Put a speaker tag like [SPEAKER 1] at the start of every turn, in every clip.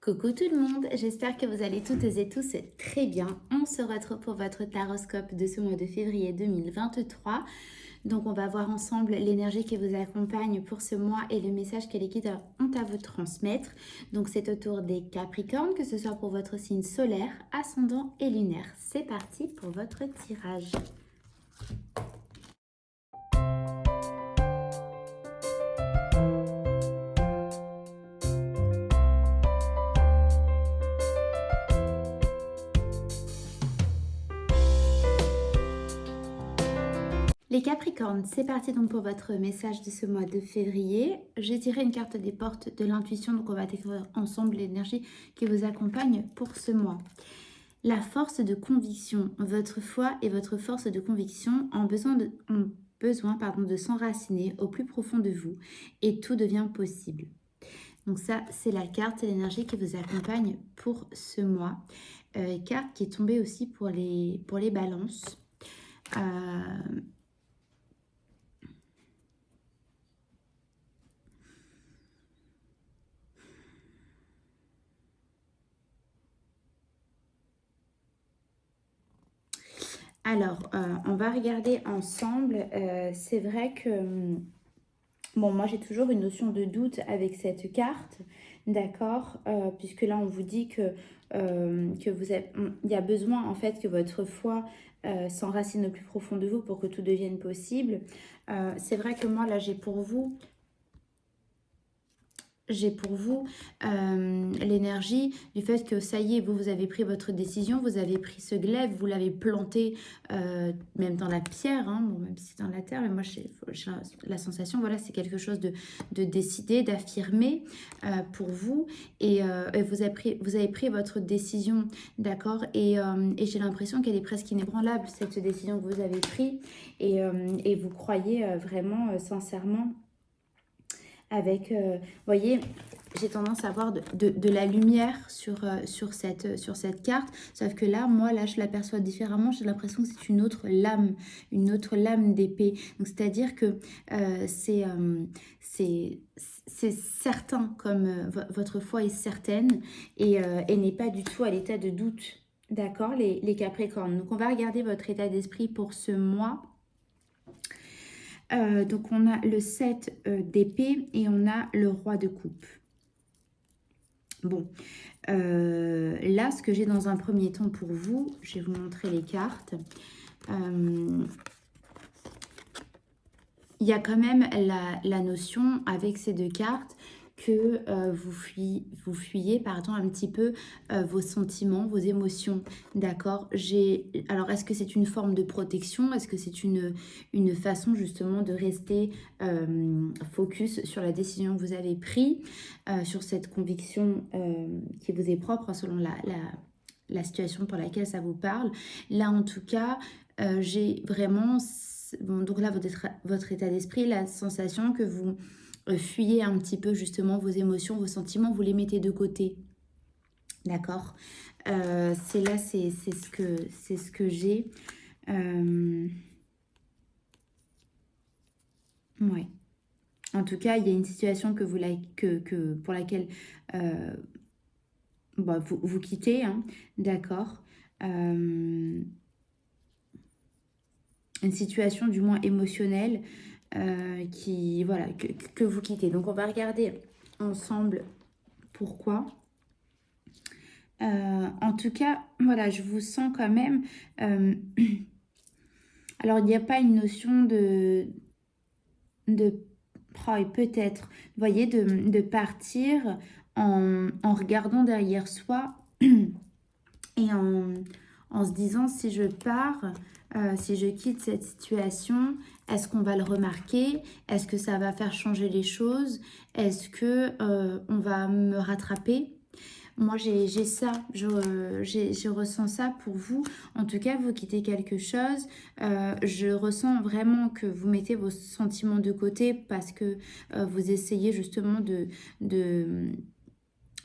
[SPEAKER 1] Coucou tout le monde, j'espère que vous allez toutes et tous très bien. On se retrouve pour votre taroscope de ce mois de février 2023. Donc on va voir ensemble l'énergie qui vous accompagne pour ce mois et le message que les guides ont à vous transmettre. Donc c'est au tour des Capricornes, que ce soit pour votre signe solaire, ascendant et lunaire. C'est parti pour votre tirage. Les Capricornes, c'est parti donc pour votre message de ce mois de février. J'ai tiré une carte des portes de l'intuition, donc on va découvrir ensemble l'énergie qui vous accompagne pour ce mois. La force de conviction, votre foi et votre force de conviction ont besoin de s'enraciner au plus profond de vous et tout devient possible. Donc ça, c'est la carte et l'énergie qui vous accompagne pour ce mois. Carte qui est tombée aussi pour les balances. Alors, on va regarder ensemble. C'est vrai que, bon, moi j'ai toujours une notion de doute avec cette carte, d'accord, puisque là on vous dit que il y a besoin en fait que votre foi s'enracine au plus profond de vous pour que tout devienne possible. C'est vrai que moi là j'ai pour vous l'énergie du fait que ça y est, vous avez pris votre décision, vous avez pris ce glaive, vous l'avez planté même dans la pierre, hein, bon, même si c'est dans la terre, mais moi j'ai la sensation, voilà, c'est quelque chose de décidé, d'affirmé pour vous, et vous avez pris votre décision, d'accord, et j'ai l'impression qu'elle est presque inébranlable, cette décision que vous avez prise, et vous croyez vraiment sincèrement avec, voyez, j'ai tendance à avoir de la lumière sur cette carte, sauf que là, moi, là, je l'aperçois différemment, j'ai l'impression que c'est une autre lame d'épée. Donc, c'est-à-dire que c'est certain, comme votre foi est certaine, et n'est pas du tout à l'état de doute, d'accord, les Capricornes. Donc, on va regarder votre état d'esprit pour ce mois. Donc on a le 7 d'épée et on a le roi de coupe. Bon, là ce que j'ai dans un premier temps pour vous, je vais vous montrer les cartes. Il y a quand même la notion avec ces deux cartes que vous fuyez pardon, un petit peu vos sentiments, vos émotions, d'accord. Alors, est-ce que c'est une forme de protection? Est-ce que c'est une façon justement de rester focus sur la décision que vous avez prise, sur cette conviction qui vous est propre selon la situation pour laquelle ça vous parle? Là, en tout cas, j'ai vraiment... Bon, donc là, votre état d'esprit, la sensation que vous fuyez un petit peu justement vos émotions, vos sentiments, vous les mettez de côté. D'accord, c'est ce que j'ai. Ouais. En tout cas, il y a une situation pour laquelle vous quittez, hein, d'accord. Une situation du moins émotionnelle que vous quittez. Donc on va regarder ensemble pourquoi. En tout cas, voilà, je vous sens quand même... alors, il n'y a pas une notion peut-être, vous voyez, de partir en regardant derrière soi et en se disant, si je pars, si je quitte cette situation, est-ce qu'on va le remarquer? Est-ce que ça va faire changer les choses? Est-ce que on va me rattraper? Moi, j'ai ça, je ressens ça pour vous. En tout cas, vous quittez quelque chose. Je ressens vraiment que vous mettez vos sentiments de côté parce que vous essayez justement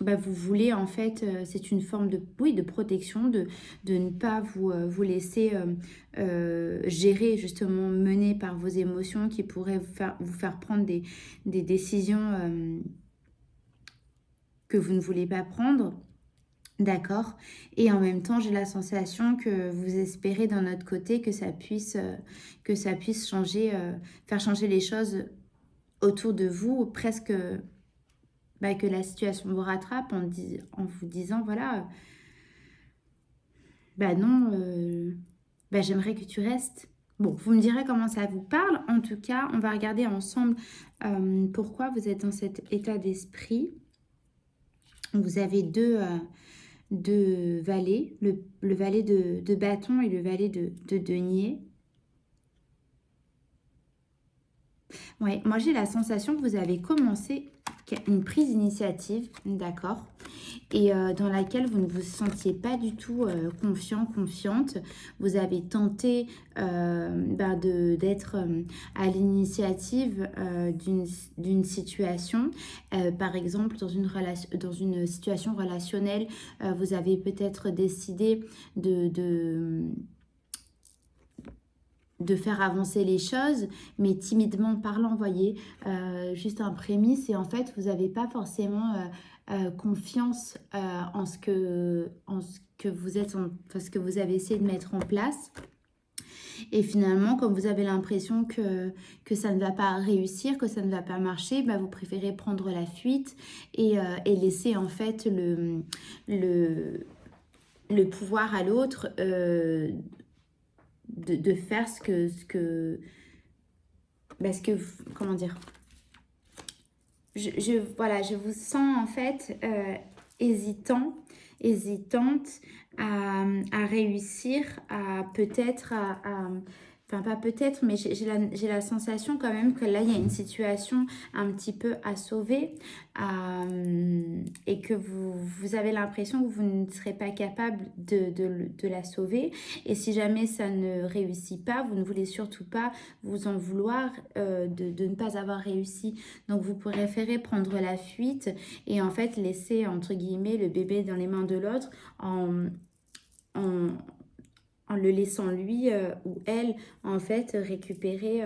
[SPEAKER 1] vous voulez en fait, c'est une forme de protection, de ne pas vous laisser gérer, justement, mener par vos émotions qui pourraient vous faire prendre des décisions que vous ne voulez pas prendre. D'accord. Et en même temps, j'ai la sensation que vous espérez d'un autre côté que ça puisse changer, faire changer les choses autour de vous, presque bah, que la situation vous rattrape en vous disant, voilà, bah non, bah, j'aimerais que tu restes. Bon, vous me direz comment ça vous parle. En tout cas, on va regarder ensemble pourquoi vous êtes dans cet état d'esprit. Vous avez deux valets, le valet de bâton et le valet de denier. Ouais, moi j'ai la sensation que vous avez commencé une prise d'initiative, d'accord, et dans laquelle vous ne vous sentiez pas du tout confiant, confiante. Vous avez tenté d'être à l'initiative d'une situation. Par exemple, dans une situation relationnelle, vous avez peut-être décidé de faire avancer les choses, mais timidement parlant, vous voyez, juste un prémisse, et en fait, vous n'avez pas forcément confiance en ce que vous êtes, enfin, ce que vous avez essayé de mettre en place. Et finalement, comme vous avez l'impression que ça ne va pas réussir, que ça ne va pas marcher, bah, vous préférez prendre la fuite et laisser en fait le pouvoir à l'autre de faire comment dire, voilà, je vous sens en fait hésitante à réussir, à peut-être, enfin pas peut-être, mais j'ai la sensation quand même que là, il y a une situation un petit peu à sauver et que vous avez l'impression que vous ne serez pas capable de la sauver. Et si jamais ça ne réussit pas, vous ne voulez surtout pas vous en vouloir de ne pas avoir réussi. Donc vous préférez prendre la fuite et en fait laisser entre guillemets le bébé dans les mains de l'autre en, en le laissant lui ou elle en fait récupérer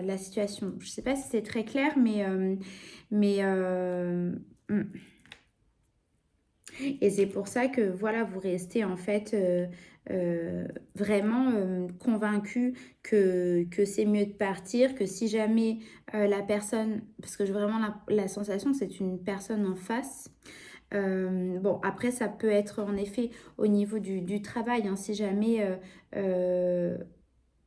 [SPEAKER 1] la situation. Je ne sais pas si c'est très clair, mais et c'est pour ça que voilà, vous restez en fait vraiment convaincu que c'est mieux de partir, que si jamais la personne, parce que j'ai vraiment la sensation que c'est une personne en face. Bon, après, ça peut être en effet au niveau du travail, hein, si jamais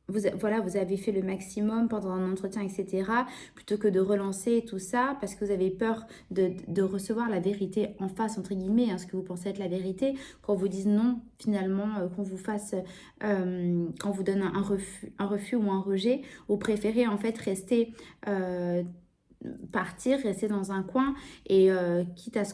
[SPEAKER 1] voilà, vous avez fait le maximum pendant un entretien, etc., plutôt que de relancer tout ça, parce que vous avez peur de recevoir la vérité en face, entre guillemets, hein, ce que vous pensez être la vérité, qu'on vous dise non, finalement, qu'on vous fasse, qu'on vous donne un refus ou un rejet, vous préférez en fait rester partir, rester dans un coin et quitte à ce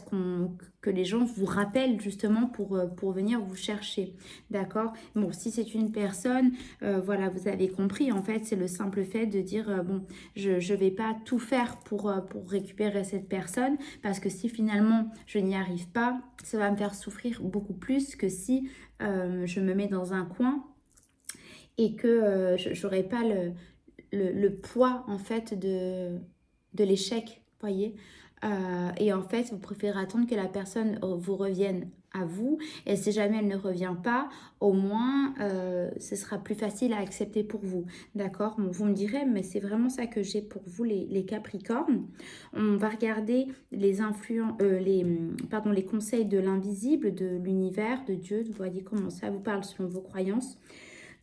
[SPEAKER 1] que les gens vous rappellent justement pour venir vous chercher. D'accord? Bon, si c'est une personne, voilà, vous avez compris, en fait, c'est le simple fait de dire, bon, je ne vais pas tout faire pour récupérer cette personne parce que si finalement je n'y arrive pas, ça va me faire souffrir beaucoup plus que si je me mets dans un coin et que je n'aurai pas le poids en fait de l'échec, voyez. Et en fait, vous préférez attendre que la personne vous revienne à vous. Et si jamais elle ne revient pas, au moins, ce sera plus facile à accepter pour vous. D'accord? Bon, vous me direz, mais c'est vraiment ça que j'ai pour vous, les Capricornes. On va regarder les conseils de l'invisible, de l'univers, de Dieu. Vous voyez comment ça vous parle selon vos croyances.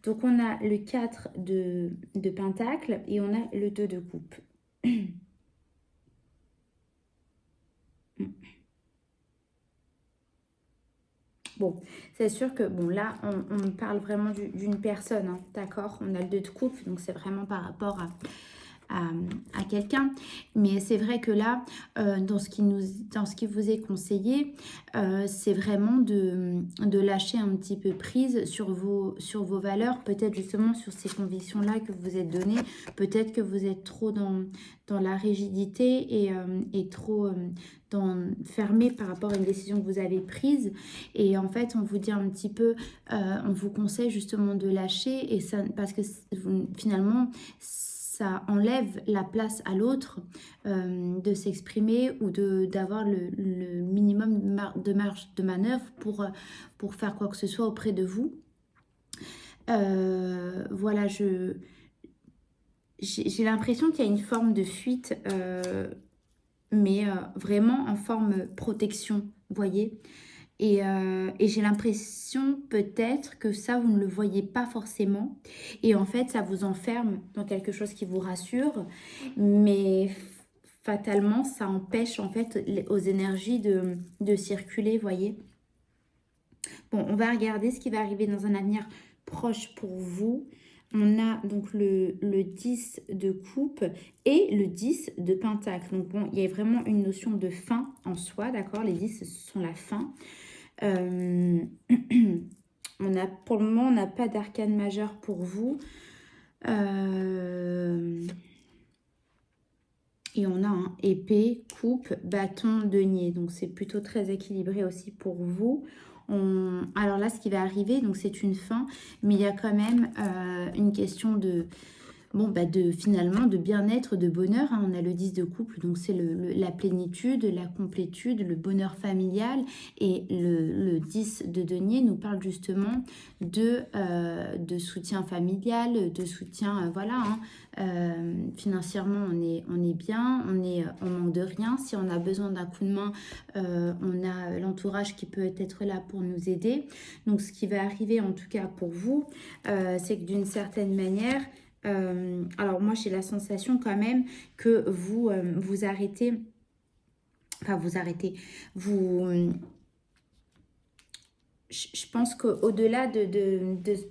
[SPEAKER 1] Donc, on a le 4 de Pentacle et on a le 2 de Coupe. Bon, c'est sûr que, bon, là, on parle vraiment d'une personne, hein, d'accord? On a le 2 de coupe, donc c'est vraiment par rapport à quelqu'un. Mais c'est vrai que là, dans ce qui vous est conseillé, c'est vraiment de lâcher un petit peu prise sur vos valeurs, peut-être justement sur ces convictions-là que vous êtes données. Peut-être que vous êtes trop dans la rigidité et trop fermé par rapport à une décision que vous avez prise. Et en fait, on vous dit un petit peu, on vous conseille justement de lâcher, et ça, parce que finalement, ça enlève la place à l'autre de s'exprimer ou d'avoir le minimum de marge de manœuvre pour faire quoi que ce soit auprès de vous. Voilà, j'ai l'impression qu'il y a une forme de fuite, mais vraiment en forme protection, vous voyez. Et j'ai l'impression peut-être que ça, vous ne le voyez pas forcément. Et en fait, ça vous enferme dans quelque chose qui vous rassure. Mais fatalement, ça empêche en fait aux énergies de circuler, vous voyez. Bon, on va regarder ce qui va arriver dans un avenir proche pour vous. On a donc le 10 de coupe et le 10 de pentacle. Donc bon, il y a vraiment une notion de fin en soi, d'accord? Les 10, ce sont la fin. Pour le moment, on n'a pas d'arcane majeur pour vous. Et on a un épée, coupe, bâton, denier. Donc, c'est plutôt très équilibré aussi pour vous. Alors là, ce qui va arriver, donc c'est une fin, mais il y a quand même une question de... Bon, finalement, de bien-être, de bonheur. Hein. On a le 10 de couple, donc c'est la plénitude, la complétude, le bonheur familial. Et le 10 de denier nous parle justement de soutien familial, de soutien, voilà. Hein. Financièrement, on est bien, on manque de rien. Si on a besoin d'un coup de main, on a l'entourage qui peut être là pour nous aider. Donc, ce qui va arriver, en tout cas pour vous, c'est que d'une certaine manière... alors moi j'ai la sensation quand même que vous arrêtez, je pense qu'au-delà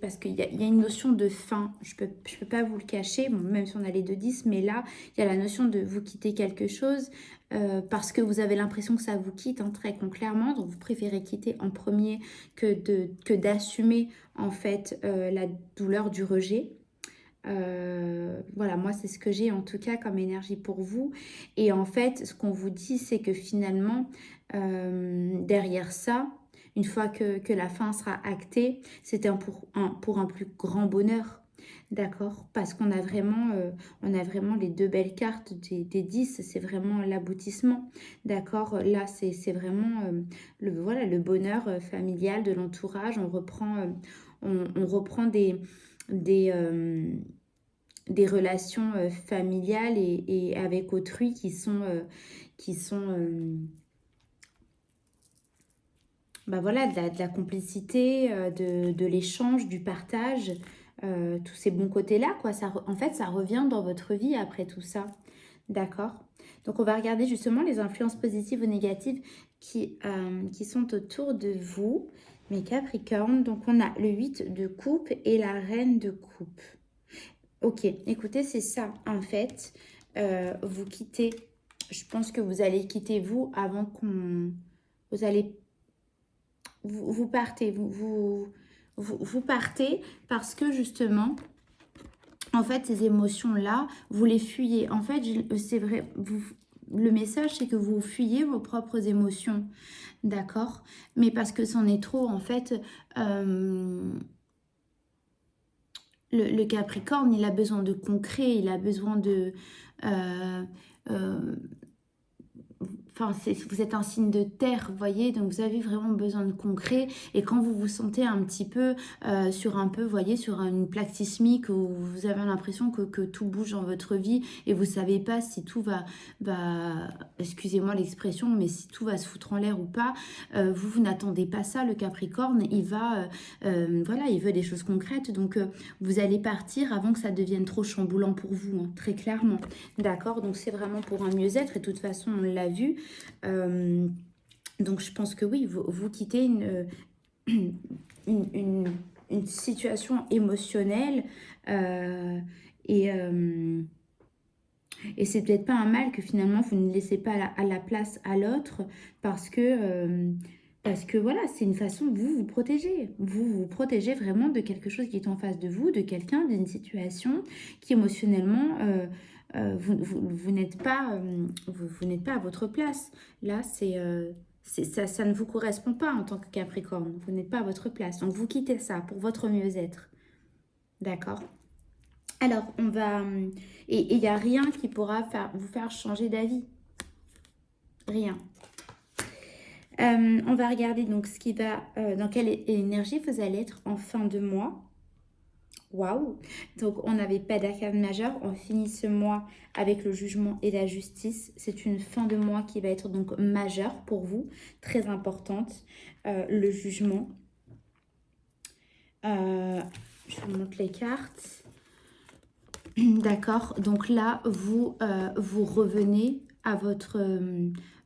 [SPEAKER 1] parce qu'il y a une notion de fin, je peux pas vous le cacher, bon, même si on a les 2-10, mais là il y a la notion de vous quitter quelque chose parce que vous avez l'impression que ça vous quitte, hein, très clairement, donc vous préférez quitter en premier que d'assumer en fait la douleur du rejet. Voilà, moi c'est ce que j'ai en tout cas comme énergie pour vous. Et en fait, ce qu'on vous dit, c'est que finalement, derrière ça, une fois que la fin sera actée, c'est pour un plus grand bonheur. D'accord? Parce qu'on a vraiment les deux belles cartes des 10, c'est vraiment l'aboutissement. D'accord? Là, c'est vraiment le bonheur familial de l'entourage. On reprend des relations familiales et avec autrui voilà, de la complicité, de l'échange, du partage, tous ces bons côtés-là, quoi. En fait, ça revient dans votre vie après tout ça. D'accord? Donc, on va regarder justement les influences positives ou négatives qui sont autour de vous, mes Capricornes. Donc, on a le 8 de coupe et la reine de coupe. Ok, écoutez, c'est ça, en fait. Vous quittez, je pense que vous allez quitter vous avant qu'on... Vous allez... Vous partez, vous partez parce que justement, en fait, ces émotions-là, vous les fuyez. En fait, c'est vrai, le message, c'est que vous fuyez vos propres émotions, d'accord? Mais parce que c'en est trop, en fait... Le Capricorne, il a besoin de concret, il a besoin de... euh, euh, Enfin, vous êtes un signe de terre, vous voyez, donc vous avez vraiment besoin de concret. Et quand vous vous sentez un petit peu vous voyez, sur une plaque sismique où vous avez l'impression que tout bouge dans votre vie et vous savez pas si tout excusez-moi l'expression, mais si tout va se foutre en l'air ou pas, vous n'attendez pas ça, le Capricorne. Voilà, il veut des choses concrètes. Donc, vous allez partir avant que ça devienne trop chamboulant pour vous, hein, très clairement. D'accord? Donc, c'est vraiment pour un mieux-être. Et de toute façon, on l'a vu. Donc je pense que oui, vous quittez une situation émotionnelle et c'est peut-être pas un mal que finalement vous ne laissez pas à la place à l'autre parce que voilà, c'est une façon de vous protéger. Vous protégez vraiment de quelque chose qui est en face de vous, de quelqu'un, d'une situation qui émotionnellement... vous n'êtes pas, vous n'êtes pas à votre place. Là, ça ne vous correspond pas en tant que Capricorne. Vous n'êtes pas à votre place. Donc, vous quittez ça pour votre mieux-être. D'accord? Alors, on va... Et il n'y a rien qui pourra vous faire changer d'avis. Rien. On va regarder donc ce qui va... dans quelle énergie vous allez être en fin de mois. Waouh! Donc, on n'avait pas d'arcane majeur. On finit ce mois avec le jugement et la justice. C'est une fin de mois qui va être donc majeure pour vous, très importante. Le jugement. Je vous montre les cartes. D'accord. Donc là, vous revenez à votre...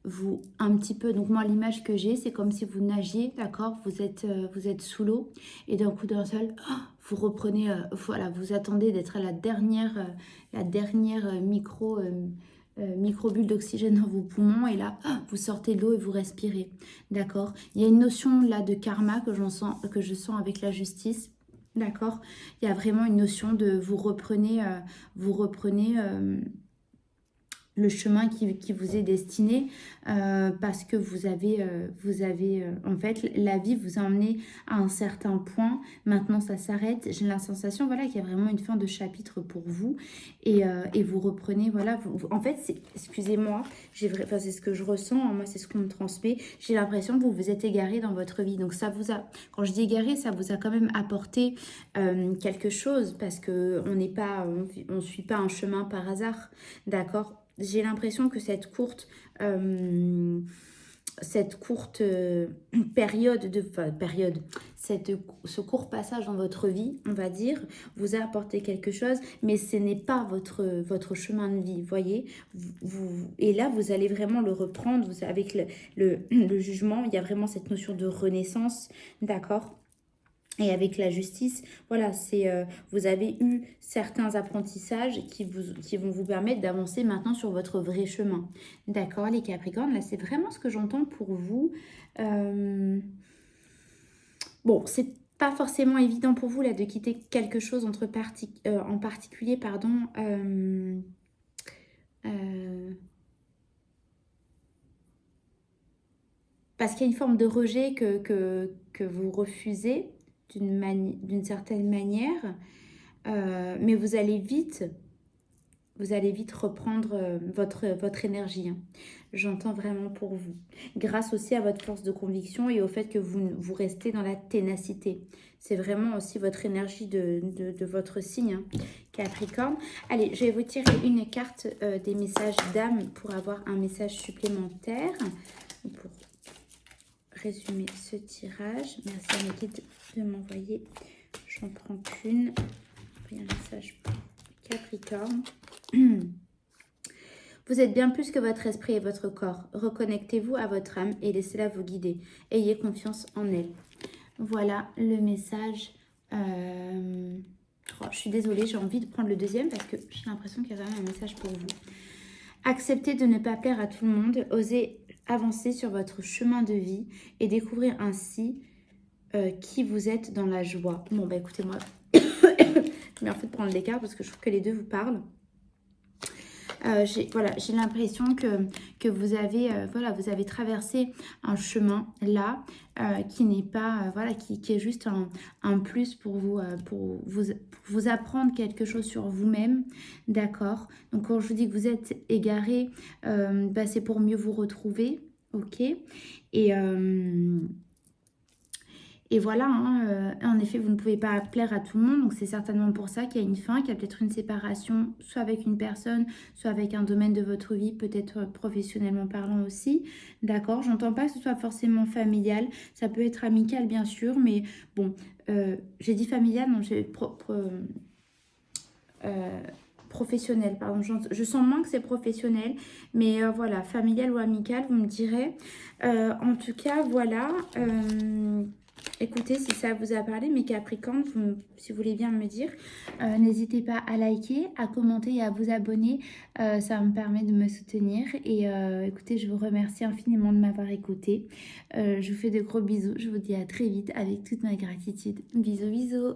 [SPEAKER 1] vous un petit peu, donc moi l'image que j'ai, c'est comme si vous nagiez, d'accord, vous êtes sous l'eau et d'un coup d'un seul, vous reprenez, voilà, vous attendez d'être à la dernière micro-bulle d'oxygène dans vos poumons et là, vous sortez de l'eau et vous respirez, d'accord. Il y a une notion là de karma que je sens avec la justice, d'accord. Il y a vraiment une notion de vous reprenez le chemin qui vous est destiné parce que vous avez en fait la vie vous a emmené à un certain point, maintenant ça s'arrête. J'ai la sensation voilà qu'il y a vraiment une fin de chapitre pour vous et vous reprenez voilà en fait excusez-moi, enfin, c'est ce que je ressens, hein, moi c'est ce qu'on me transmet, j'ai l'impression que vous vous êtes égaré dans votre vie, donc ça vous a, quand je dis égaré, ça vous a quand même apporté quelque chose parce que on suit pas un chemin par hasard, d'accord. J'ai l'impression que cette courte ce court passage dans votre vie, on va dire, vous a apporté quelque chose, mais ce n'est pas votre chemin de vie, voyez. Et là, vous allez vraiment le reprendre avec le jugement. Il y a vraiment cette notion de renaissance, d'accord. Et avec la justice, voilà, vous avez eu certains apprentissages qui vont vous permettre d'avancer maintenant sur votre vrai chemin. D'accord, les Capricornes, là, c'est vraiment ce que j'entends pour vous. Bon, c'est pas forcément évident pour vous, là, de quitter quelque chose en particulier, pardon. Parce qu'il y a une forme de rejet que vous refusez d'une certaine manière. Mais vous allez vite reprendre votre énergie. Hein. J'entends vraiment pour vous. Grâce aussi à votre force de conviction et au fait que vous restez dans la ténacité. C'est vraiment aussi votre énergie de votre signe, hein, Capricorne. Allez, je vais vous tirer une carte des messages d'âme pour avoir un message supplémentaire. Pour résumer ce tirage. Merci à mes guides de m'envoyer. J'en prends qu'une. Un message pour Capricorne. Vous êtes bien plus que votre esprit et votre corps. Reconnectez-vous à votre âme et laissez-la vous guider. Ayez confiance en elle. Voilà le message. Oh, je suis désolée, j'ai envie de prendre le deuxième parce que j'ai l'impression qu'il y a vraiment un message pour vous. Acceptez de ne pas plaire à tout le monde. Osez avancer sur votre chemin de vie et découvrir ainsi qui vous êtes dans la joie. Bon, bah écoutez-moi, mais en fait prendre des cartes parce que je trouve que les deux vous parlent. J'ai l'impression que vous avez traversé un chemin là qui n'est pas, qui est juste un plus pour vous apprendre quelque chose sur vous-même, d'accord. Donc quand je vous dis que vous êtes égaré, c'est pour mieux vous retrouver, ok. Et voilà, hein, en effet, vous ne pouvez pas plaire à tout le monde, donc c'est certainement pour ça qu'il y a une fin, qu'il y a peut-être une séparation, soit avec une personne, soit avec un domaine de votre vie, peut-être professionnellement parlant aussi, d'accord. J'entends pas que ce soit forcément familial, ça peut être amical bien sûr, mais bon, j'ai dit familial, non, j'ai professionnel, pardon, je sens moins que c'est professionnel, mais voilà, familial ou amical, vous me direz. En tout cas, voilà, écoutez, si ça vous a parlé, mes Capricornes, si vous voulez bien me dire, n'hésitez pas à liker, à commenter et à vous abonner. Ça me permet de me soutenir. Et écoutez, je vous remercie infiniment de m'avoir écouté. Je vous fais de gros bisous. Je vous dis à très vite avec toute ma gratitude. Bisous, bisous.